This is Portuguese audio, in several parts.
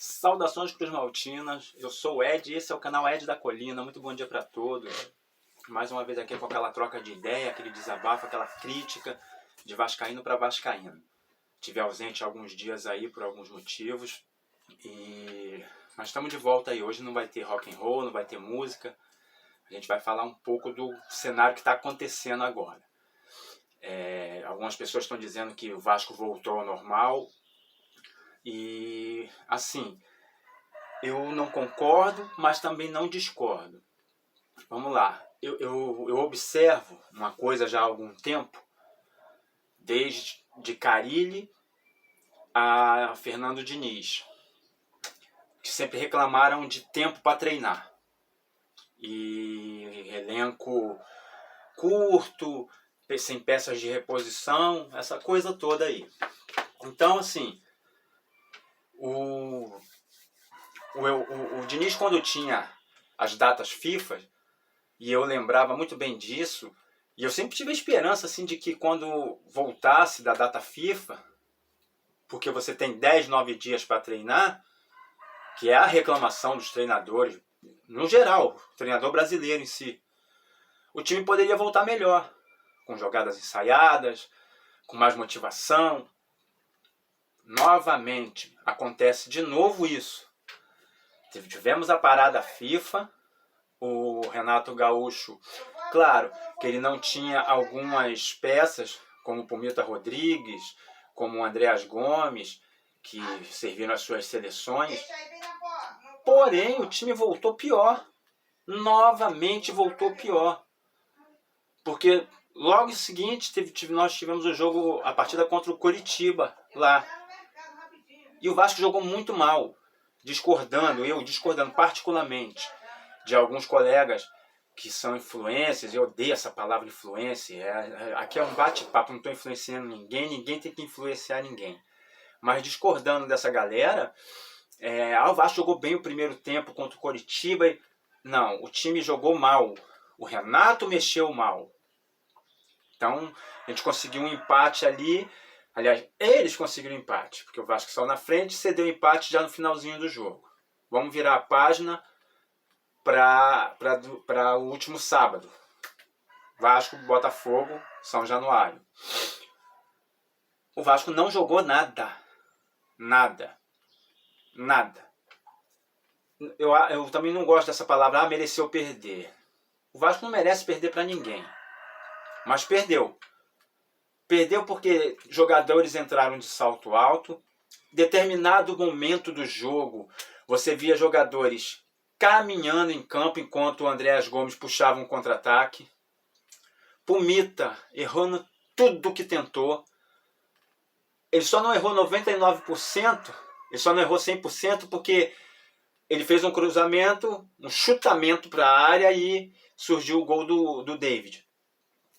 Saudações Cruz Maltinas, eu sou o Ed e esse é o canal Ed da Colina. Muito bom dia para todos. Mais uma vez aqui com aquela troca de ideia, aquele desabafo, aquela crítica de vascaíno para vascaíno. Tive ausente alguns dias aí por alguns motivos, mas estamos de volta aí. Hoje não vai ter rock and roll, não vai ter música. A gente vai falar um pouco do cenário que está acontecendo agora. Algumas pessoas estão dizendo que o Vasco voltou ao normal. E assim, eu não concordo, mas também não discordo. Vamos lá, eu observo uma coisa já há algum tempo, desde de Carille a Fernando Diniz, que sempre reclamaram de tempo para treinar. E elenco curto, sem peças de reposição, essa coisa toda aí. Então, assim, o Diniz, quando tinha as datas FIFA, e eu lembrava muito bem disso, e eu sempre tive a esperança assim, de que quando voltasse da data FIFA, porque você tem 10, 9 dias para treinar, que é a reclamação dos treinadores, no geral, o treinador brasileiro em si, o time poderia voltar melhor, com jogadas ensaiadas, com mais motivação. Novamente, acontece de novo isso. Tivemos a parada FIFA, o Renato Gaúcho, claro que ele não tinha algumas peças, como o Pumita Rodrigues, como o Andreas Gomes, que serviram as suas seleções. Porém, o time voltou pior. Novamente voltou pior. Porque logo em seguinte nós tivemos o jogo, a partida contra o Coritiba lá. E o Vasco jogou muito mal, discordando particularmente de alguns colegas que são influencers. Eu odeio essa palavra influencer. Aqui é um bate-papo, não estou influenciando ninguém tem que influenciar ninguém. Mas discordando dessa galera, o Vasco jogou bem o primeiro tempo contra o Coritiba. Não, o time jogou mal. O Renato mexeu mal. Então, a gente conseguiu um empate ali. Aliás, eles conseguiram um empate, porque o Vasco saiu na frente e cedeu o empate já no finalzinho do jogo. Vamos virar a página para o último sábado. Vasco, Botafogo, São Januário. O Vasco não jogou nada. Nada. Eu também não gosto dessa palavra, mereceu perder. O Vasco não merece perder para ninguém. Mas perdeu. Perdeu porque jogadores entraram de salto alto. Determinado momento do jogo, você via jogadores caminhando em campo enquanto o Andreas Gomes puxava um contra-ataque. Pumita errando tudo que tentou. Ele só não errou 99%, ele só não errou 100% porque ele fez um cruzamento, um chutamento para a área e surgiu o gol do David.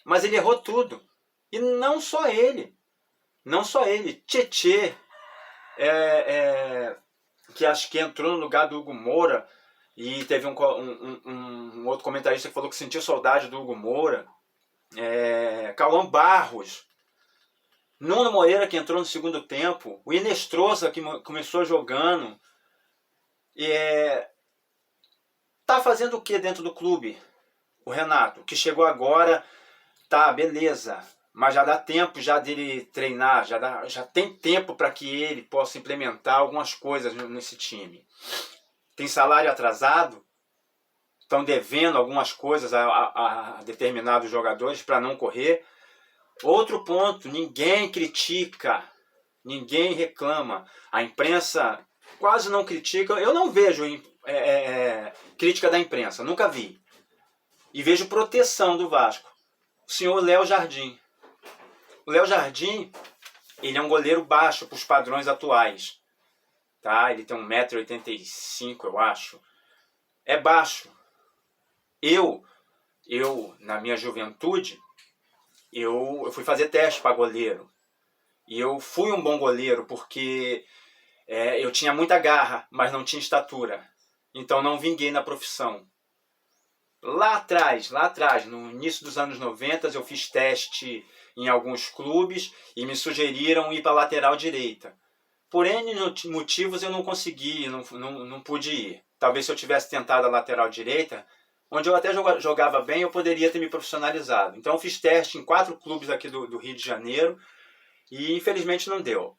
Mas ele errou tudo. E não só ele. Não só ele. Tietê, que acho que entrou no lugar do Hugo Moura, e teve um outro comentarista que falou que sentiu saudade do Hugo Moura. Cauã Barros. Nuno Moreira, que entrou no segundo tempo. O Inestrosa, que começou jogando. Tá fazendo o que dentro do clube? O Renato, que chegou agora, tá, beleza. Mas já dá tempo já dele treinar, já tem tempo para que ele possa implementar algumas coisas nesse time. Tem salário atrasado, estão devendo algumas coisas a determinados jogadores para não correr. Outro ponto, ninguém critica, ninguém reclama. A imprensa quase não critica, eu não vejo crítica da imprensa, nunca vi. E vejo proteção do Vasco. O senhor Léo Jardim. O Léo Jardim, ele é um goleiro baixo para os padrões atuais. Tá? Ele tem 1,85 m, eu acho. É baixo. Eu na minha juventude, eu fui fazer teste para goleiro. E eu fui um bom goleiro porque eu tinha muita garra, mas não tinha estatura. Então não vinguei na profissão. Lá atrás, no início dos anos 90, eu fiz teste em alguns clubes e me sugeriram ir para a lateral direita. por N motivos eu não consegui, não pude ir. Talvez se eu tivesse tentado a lateral direita, onde eu até jogava bem, eu poderia ter me profissionalizado. Então eu fiz teste em 4 clubes aqui do Rio de Janeiro e infelizmente não deu.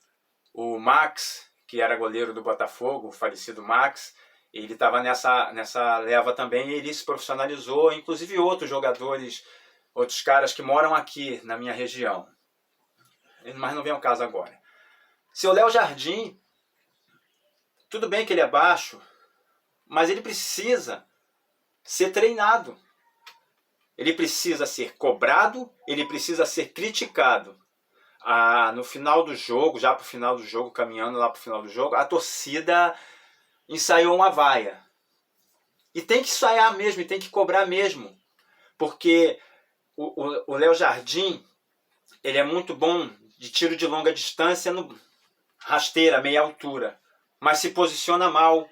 O Max, que era goleiro do Botafogo, o falecido Max, ele estava nessa leva também e ele se profissionalizou, inclusive outros jogadores, outros caras que moram aqui na minha região. Mas não vem ao caso agora. Seu Léo Jardim, tudo bem que ele é baixo, mas ele precisa ser treinado. Ele precisa ser cobrado, ele precisa ser criticado. No final do jogo, já para o final do jogo, caminhando lá para o final do jogo, a torcida ensaiou uma vaia. E tem que ensaiar mesmo, e tem que cobrar mesmo. Porque o Léo Jardim, ele é muito bom de tiro de longa distância, no rasteira, meia altura. Mas se posiciona mal.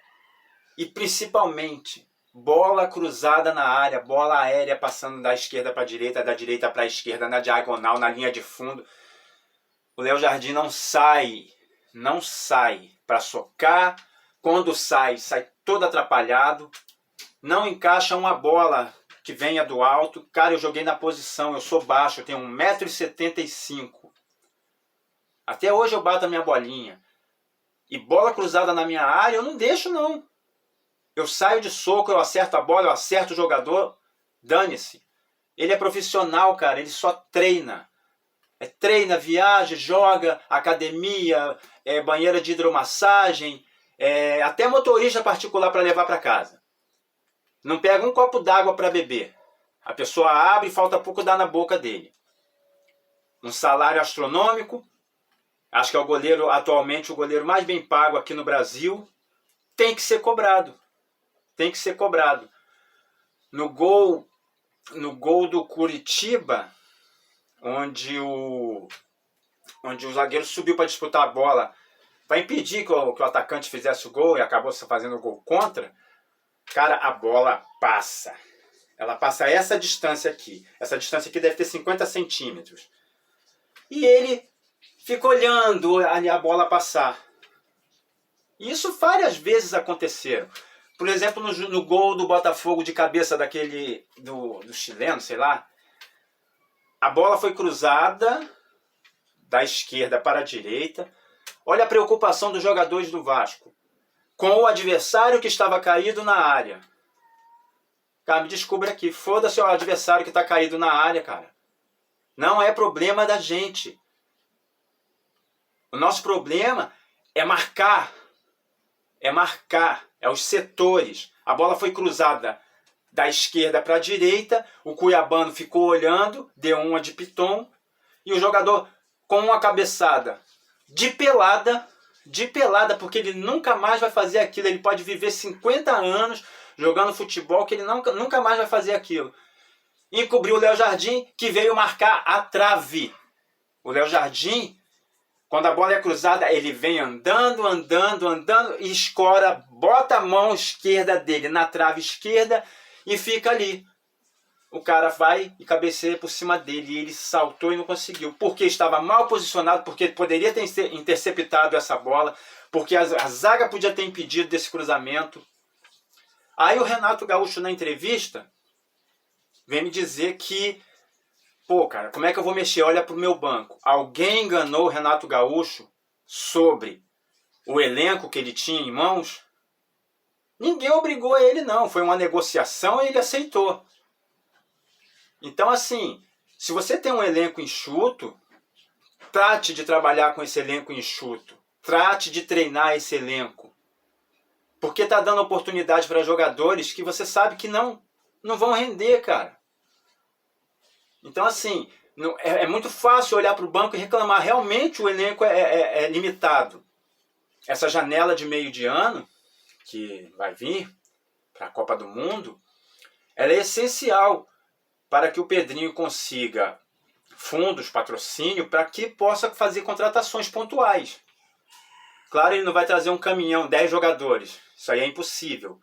E principalmente, bola cruzada na área, bola aérea passando da esquerda para a direita, da direita para a esquerda, na diagonal, na linha de fundo. O Léo Jardim não sai para socar. Quando sai todo atrapalhado. Não encaixa uma bola que venha do alto. Cara, eu joguei na posição, eu sou baixo, eu tenho 1,75 m. Até hoje eu bato a minha bolinha. E bola cruzada na minha área, eu não deixo não. Eu saio de soco, eu acerto a bola, eu acerto o jogador, dane-se. Ele é profissional, cara, ele só treina. Treina, viaja, joga, academia, banheira de hidromassagem, até motorista particular para levar para casa. Não pega um copo d'água para beber. A pessoa abre e falta pouco dá na boca dele. Um salário astronômico. Acho que é o goleiro, atualmente, o goleiro mais bem pago aqui no Brasil. Tem que ser cobrado. Tem que ser cobrado. No gol do Curitiba, onde o zagueiro subiu para disputar a bola, para impedir que o atacante fizesse o gol e acabou fazendo o gol contra, cara, a bola passa. Ela passa essa distância aqui. Essa distância aqui deve ter 50 centímetros. E ele fica olhando a bola passar. E isso várias vezes aconteceram. Por exemplo, no gol do Botafogo de cabeça daquele do chileno, sei lá. A bola foi cruzada da esquerda para a direita. Olha a preocupação dos jogadores do Vasco com o adversário que estava caído na área. Cara, me descubra aqui. Foda-se o adversário que está caído na área, cara. Não é problema da gente. O nosso problema é marcar. É marcar. É os setores. A bola foi cruzada da esquerda para a direita. O cuiabano ficou olhando. Deu uma de piton. E o jogador com uma cabeçada de pelada, porque ele nunca mais vai fazer aquilo. Ele pode viver 50 anos jogando futebol, que ele nunca mais vai fazer aquilo. Encobriu o Léo Jardim, que veio marcar a trave. O Léo Jardim, quando a bola é cruzada, ele vem andando e escora, bota a mão esquerda dele na trave esquerda e fica ali. O cara vai e cabeceia por cima dele. E ele saltou e não conseguiu. Porque estava mal posicionado, porque poderia ter interceptado essa bola, porque a zaga podia ter impedido desse cruzamento. Aí o Renato Gaúcho, na entrevista, vem me dizer que, pô, cara, como é que eu vou mexer? Olha pro meu banco. Alguém enganou o Renato Gaúcho sobre o elenco que ele tinha em mãos? Ninguém obrigou ele, não. Foi uma negociação e ele aceitou. Então, assim, se você tem um elenco enxuto, trate de trabalhar com esse elenco enxuto. Trate de treinar esse elenco. Porque tá dando oportunidade para jogadores que você sabe que não vão render, cara. Então, assim, é muito fácil olhar para o banco e reclamar. Realmente o elenco é limitado. Essa janela de meio de ano, que vai vir para a Copa do Mundo, ela é essencial para que o Pedrinho consiga fundos, patrocínio, para que possa fazer contratações pontuais. Claro, ele não vai trazer um caminhão, 10 jogadores. Isso aí é impossível.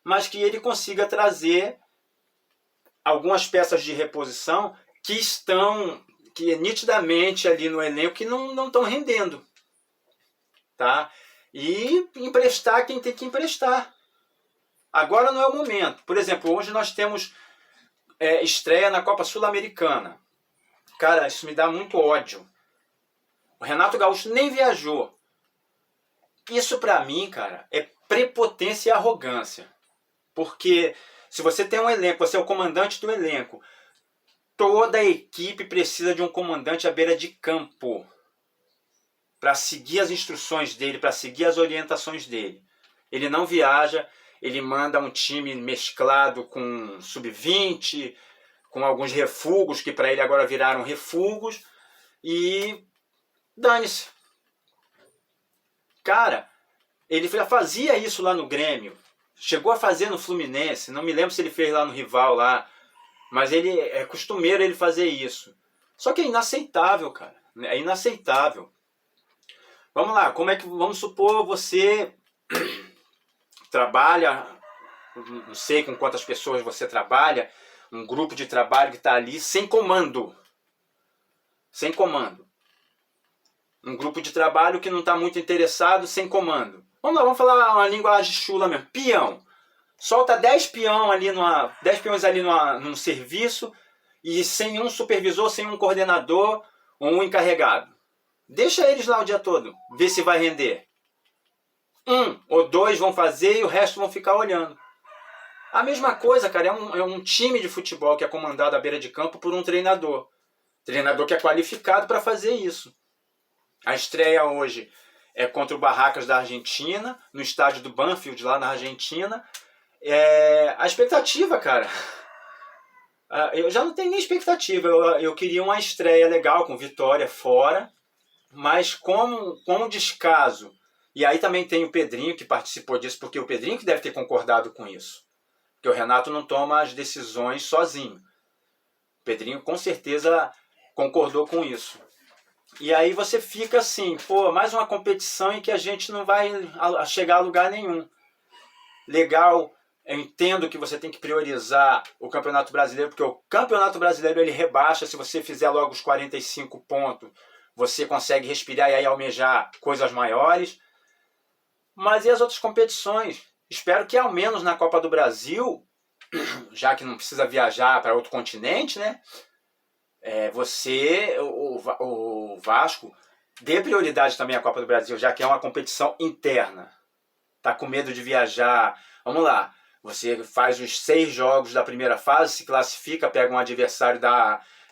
Mas que ele consiga trazer algumas peças de reposição que nitidamente ali no elenco que não estão rendendo. tá? E emprestar quem tem que emprestar. Agora não é o momento. Por exemplo, hoje nós temos estreia na Copa Sul-Americana. Cara, isso me dá muito ódio. O Renato Gaúcho nem viajou. Isso pra mim, cara, é prepotência e arrogância. Porque se você tem um elenco, você é o comandante do elenco, toda a equipe precisa de um comandante à beira de campo para seguir as instruções dele, para seguir as orientações dele. Ele não viaja, ele manda um time mesclado com sub-20, com alguns refugos, que para ele agora viraram refugos, e dane-se. Cara, ele já fazia isso lá no Grêmio, chegou a fazer no Fluminense, não me lembro se ele fez lá no rival lá, mas ele é costumeiro ele fazer isso. Só que é inaceitável, cara. É inaceitável. Vamos lá, vamos supor você trabalha, não sei com quantas pessoas você trabalha, um grupo de trabalho que está ali sem comando. Sem comando. Um grupo de trabalho que não está muito interessado, sem comando. Vamos lá, vamos falar uma linguagem chula mesmo. Peão. Solta 10 peões ali num serviço e sem um supervisor, sem um coordenador ou um encarregado. Deixa eles lá o dia todo, ver se vai render. 1 ou 2 vão fazer e o resto vão ficar olhando. A mesma coisa, cara, é um time de futebol que é comandado à beira de campo por um treinador. Treinador que é qualificado para fazer isso. A estreia hoje é contra o Barracas da Argentina, no estádio do Banfield, lá na Argentina. A expectativa, cara, eu já não tenho nem expectativa. Eu queria uma estreia legal, com vitória fora, mas como descaso. E aí também tem o Pedrinho que participou disso, porque o Pedrinho que deve ter concordado com isso. Porque o Renato não toma as decisões sozinho. O Pedrinho com certeza concordou com isso. E aí você fica assim, pô, mais uma competição em que a gente não vai chegar a lugar nenhum. Legal, eu entendo que você tem que priorizar o Campeonato Brasileiro, porque o Campeonato Brasileiro ele rebaixa, se você fizer logo os 45 pontos, você consegue respirar e aí almejar coisas maiores. Mas e as outras competições? Espero que ao menos na Copa do Brasil, já que não precisa viajar para outro continente, né? O Vasco, dê prioridade também à Copa do Brasil, já que é uma competição interna. Tá com medo de viajar? Vamos lá. Você faz os 6 jogos da primeira fase, se classifica, pega um adversário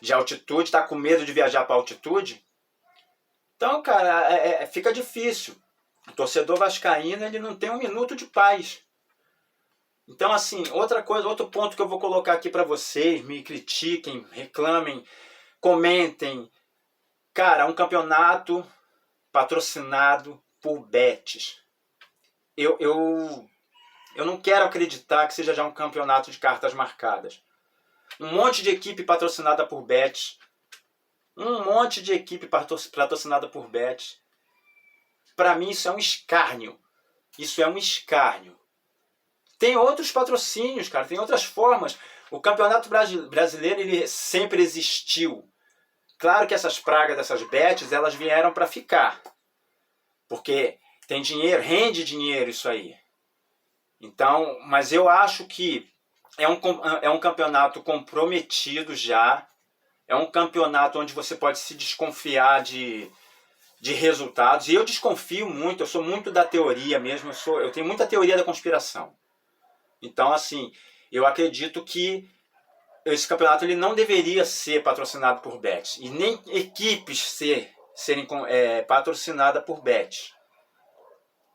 de altitude, tá com medo de viajar para altitude? Então, cara, fica difícil. O torcedor vascaíno ele não tem um minuto de paz. Então, assim, outro ponto que eu vou colocar aqui para vocês, me critiquem, reclamem, comentem. Cara, um campeonato patrocinado por bets. Eu não quero acreditar que seja já um campeonato de cartas marcadas. Um monte de equipe patrocinada por bets. Um monte de equipe patrocinada por bets. Para mim isso é um escárnio. Isso é um escárnio. Tem outros patrocínios, cara. Tem outras formas. O Campeonato Brasileiro ele sempre existiu. Claro que essas pragas dessas bets, elas vieram para ficar. Porque tem dinheiro, rende dinheiro isso aí. Então, mas eu acho que é um campeonato comprometido já. É um campeonato onde você pode se desconfiar de resultados. E eu desconfio muito, eu sou muito da teoria mesmo, eu tenho muita teoria da conspiração. Então, assim, eu acredito que esse campeonato ele não deveria ser patrocinado por bets. E nem equipes serem patrocinadas por bets.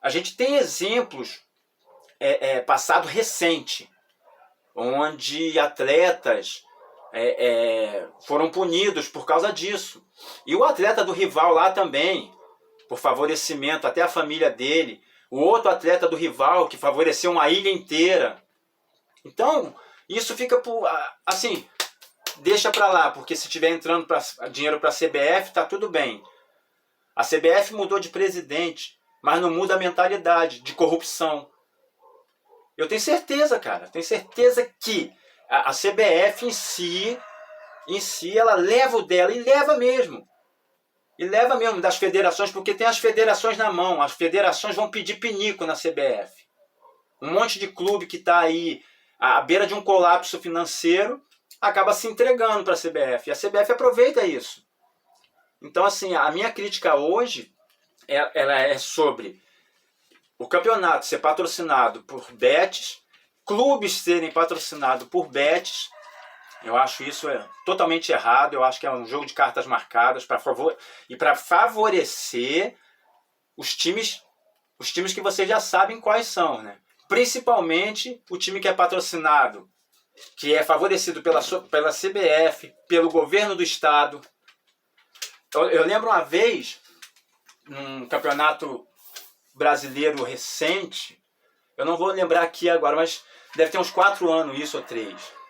A gente tem exemplos passado recente, onde atletas foram punidos por causa disso. E o atleta do rival lá também, por favorecimento, até a família dele. O outro atleta do rival que favoreceu uma ilha inteira. Então, isso fica assim, deixa pra lá, porque se tiver entrando dinheiro para a CBF, tá tudo bem. A CBF mudou de presidente, mas não muda a mentalidade de corrupção. Eu tenho certeza, cara, tenho certeza que a CBF em si, ela leva o dela, e leva mesmo. E leva mesmo das federações, porque tem as federações na mão. As federações vão pedir pinico na CBF. Um monte de clube que está aí à beira de um colapso financeiro acaba se entregando para a CBF. E a CBF aproveita isso. Então, assim, a minha crítica hoje ela é sobre o campeonato ser patrocinado por bets, clubes serem patrocinados por bets. Eu acho isso totalmente errado. Eu acho que é um jogo de cartas marcadas para favorecer os times que vocês já sabem quais são, né? Principalmente o time que é patrocinado, que é favorecido pela CBF, pelo governo do estado. Eu lembro uma vez, num campeonato brasileiro recente, eu não vou lembrar aqui agora, mas deve ter uns 4 anos isso ou 3.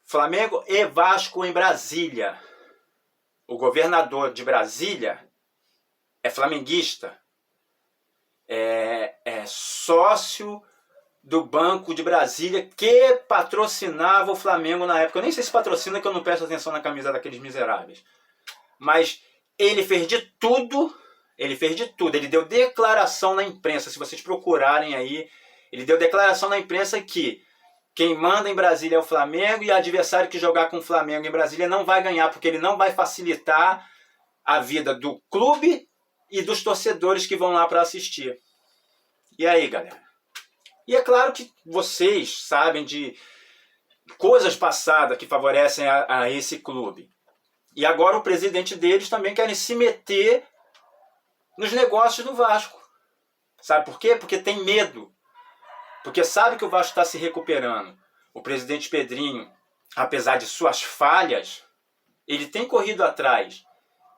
Flamengo e Vasco em Brasília. O governador de Brasília é flamenguista. É sócio do Banco de Brasília, que patrocinava o Flamengo na época. Eu nem sei se patrocina, que eu não presto atenção na camisa daqueles miseráveis. Mas ele fez de tudo. Ele deu declaração na imprensa. Se vocês procurarem aí, ele deu declaração na imprensa que quem manda em Brasília é o Flamengo, e o adversário que jogar com o Flamengo em Brasília não vai ganhar, porque ele não vai facilitar a vida do clube e dos torcedores que vão lá para assistir. E aí, galera? E é claro que vocês sabem de coisas passadas que favorecem a esse clube. E agora o presidente deles também quer se meter nos negócios do Vasco. Sabe por quê? Porque tem medo. Porque sabe que o Vasco está se recuperando. O presidente Pedrinho, apesar de suas falhas, ele tem corrido atrás.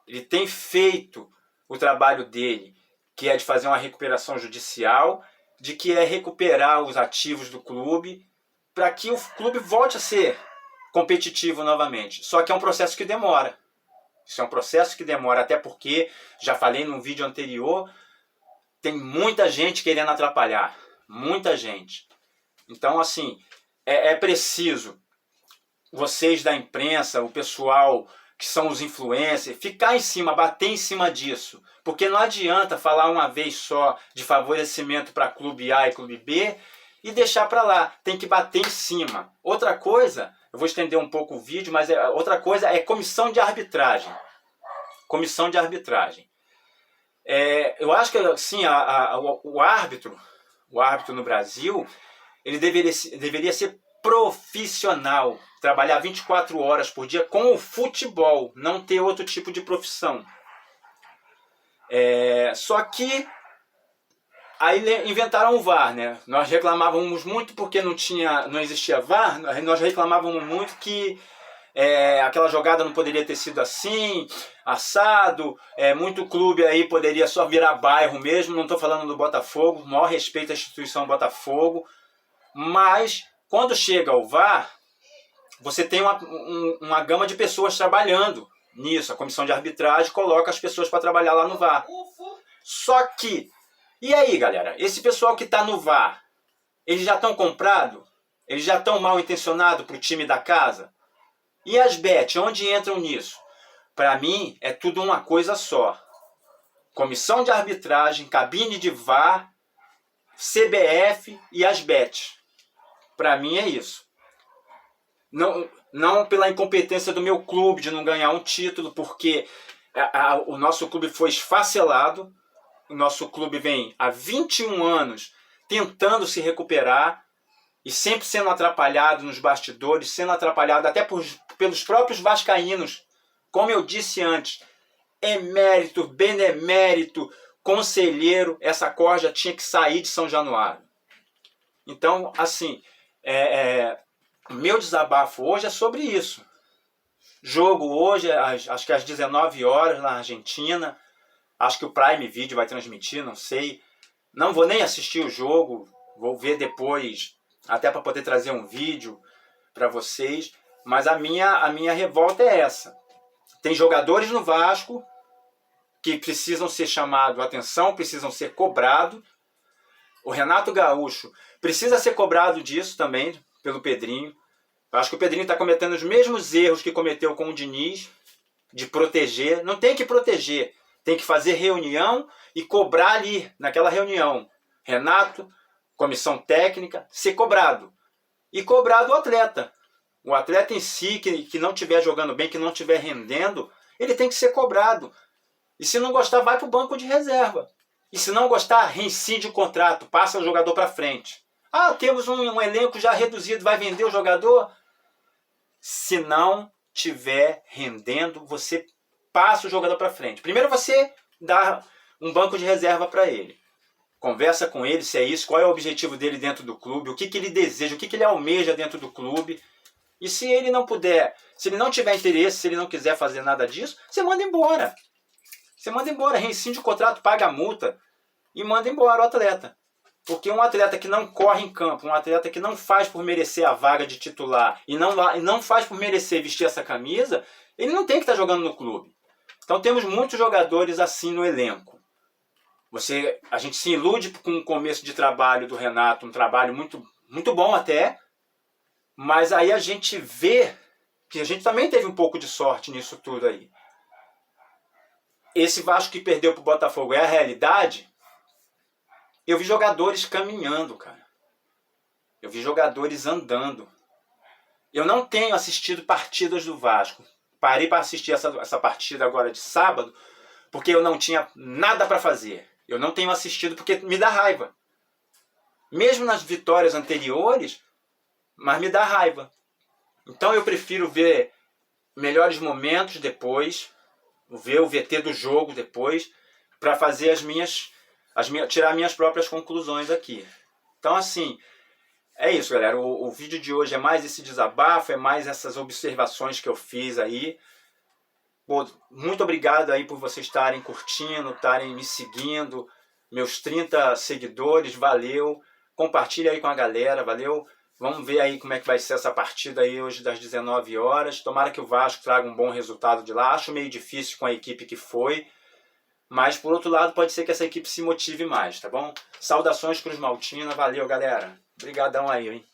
Ele tem feito o trabalho dele, que é de fazer uma recuperação judicial, de que é recuperar os ativos do clube, para que o clube volte a ser competitivo novamente. Só que é um processo que demora. Isso é um processo que demora, até porque, já falei num vídeo anterior, tem muita gente querendo atrapalhar. Muita gente. Então, assim, é preciso vocês da imprensa, o pessoal que são os influencers, ficar em cima, bater em cima disso. Porque não adianta falar uma vez só de favorecimento para clube A e clube B e deixar para lá. Tem que bater em cima. Outra coisa, eu vou estender um pouco o vídeo, mas outra coisa é comissão de arbitragem. Comissão de arbitragem. Eu acho que assim, o árbitro no Brasil, ele deveria ser profissional, trabalhar 24 horas por dia com o futebol, não ter outro tipo de profissão. Só que aí inventaram o VAR, né? Nós reclamávamos muito porque não existia VAR, nós reclamávamos muito que aquela jogada não poderia ter sido assim, assado, muito clube aí poderia só virar bairro mesmo. Não estou falando do Botafogo, maior respeito à instituição Botafogo, mas quando chega o VAR, você tem uma gama de pessoas trabalhando nisso. A comissão de arbitragem coloca as pessoas para trabalhar lá no VAR. Só que, e aí, galera, esse pessoal que está no VAR, eles já estão comprados? Eles já estão mal intencionados para o time da casa? E as bets, onde entram nisso? Para mim, é tudo uma coisa só. Comissão de arbitragem, cabine de VAR, CBF e as bets. Para mim é isso. Não pela incompetência do meu clube de não ganhar um título, porque o nosso clube foi esfacelado. O nosso clube vem há 21 anos tentando se recuperar e sempre sendo atrapalhado nos bastidores, sendo atrapalhado até pelos próprios vascaínos. Como eu disse antes, emérito, benemérito, conselheiro, essa corja tinha que sair de São Januário. Então, assim, o meu desabafo hoje é sobre isso. Jogo hoje, acho que às 19 horas na Argentina. Acho que o Prime Video vai transmitir, não sei. Não vou nem assistir o jogo, vou ver depois, até para poder trazer um vídeo para vocês. Mas a minha revolta é essa. Tem jogadores no Vasco que precisam ser chamados a atenção, precisam ser cobrados. O Renato Gaúcho precisa ser cobrado disso também, pelo Pedrinho. Eu acho que o Pedrinho está cometendo os mesmos erros que cometeu com o Diniz. de proteger. Não tem que proteger, tem que fazer reunião e cobrar ali, naquela reunião. Renato, comissão técnica, ser cobrado. E cobrar do atleta. O atleta em si, que não estiver jogando bem, que não estiver rendendo, ele tem que ser cobrado. E se não gostar, vai para o banco de reserva. E se não gostar, reincide o contrato, passa o jogador para frente. Ah, temos um elenco já reduzido, vai vender o jogador? Se não estiver rendendo, você passa o jogador para frente. Primeiro você dá um banco de reserva para ele. Conversa com ele se é isso, qual é o objetivo dele dentro do clube, o que ele deseja, o que ele almeja dentro do clube. E se ele não puder, se ele não tiver interesse, se ele não quiser fazer nada disso, você manda embora. Você manda embora, reincide o contrato, paga a multa e manda embora o atleta. Porque um atleta que não corre em campo, um atleta que não faz por merecer a vaga de titular e não faz por merecer vestir essa camisa, ele não tem que estar jogando no clube. Então temos muitos jogadores assim no elenco. A gente se ilude com o começo de trabalho do Renato, um trabalho muito, muito bom até, mas aí a gente vê que a gente também teve um pouco de sorte nisso tudo aí. Esse Vasco que perdeu para o Botafogo é a realidade? Eu vi jogadores caminhando, cara. Eu vi jogadores andando. Eu não tenho assistido partidas do Vasco. Parei para assistir essa partida agora de sábado, porque eu não tinha nada para fazer. Eu não tenho assistido porque me dá raiva. Mesmo nas vitórias anteriores, mas me dá raiva. Então eu prefiro ver melhores momentos depois, ver o VT do jogo depois, para fazer tirar minhas próprias conclusões aqui. Então assim, é isso, galera. O vídeo de hoje é mais esse desabafo, é mais essas observações que eu fiz aí. Pô, muito obrigado aí por vocês estarem curtindo, estarem me seguindo, meus 30 seguidores, valeu. Compartilha aí com a galera, valeu. Vamos ver aí como é que vai ser essa partida aí hoje das 19 horas. Tomara que o Vasco traga um bom resultado de lá. Acho meio difícil com a equipe que foi. Mas, por outro lado, pode ser que essa equipe se motive mais, tá bom? Saudações Cruz Maltina. Valeu, galera. Obrigadão aí, hein?